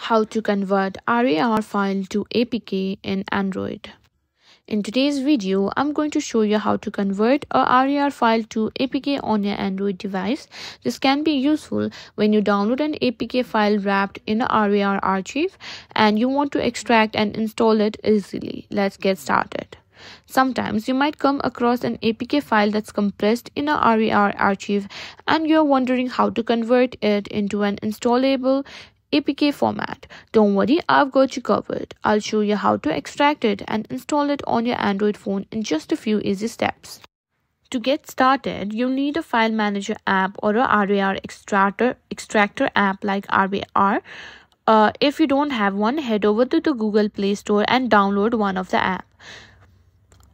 How to convert RAR file to APK in Android. In today's video, I'm going to show you how to convert a RAR file to APK on your Android device. This can be useful when you download an APK file wrapped in a RAR archive and you want to extract and install it easily. Let's get started. Sometimes you might come across an APK file that's compressed in a RAR archive and you're wondering how to convert it into an installable APK format. Don't worry, I've got you covered. I'll show you how to extract it and install it on your Android phone in just a few easy steps. To get started, you'll need a file manager app or a RAR extractor app like RAR. If you don't have one, head over to the Google Play Store and download one of the apps.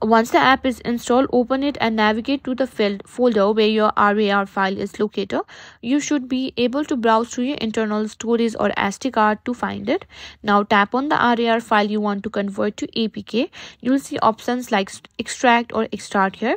Once the app is installed, open it and navigate to the folder where your RAR file is located. You should be able to browse through your internal storage or SD card to find it. Now tap on the RAR file you want to convert to APK. You'll see options like extract or extract here.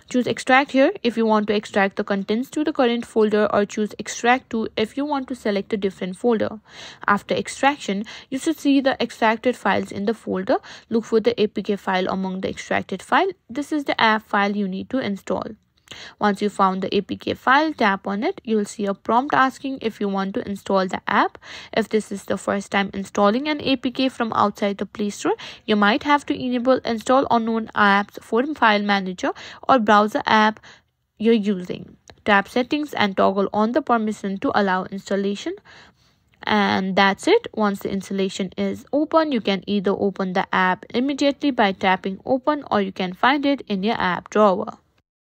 Choose extract here if you want to extract the contents to the current folder, or choose extract to if you want to select a different folder. After extraction, you should see the extracted files in the folder. Look for the APK file among the extracted file. This is the app file you need to install. Once you found the APK file, tap on it. You'll see a prompt asking if you want to install the app. If this is the first time installing an APK from outside the Play Store, you might have to enable install unknown apps for file manager or browser app you're using. Tap settings and toggle on the permission to allow installation. And that's it. Once the installation is open, you can either open the app immediately by tapping open, or you can find it in your app drawer.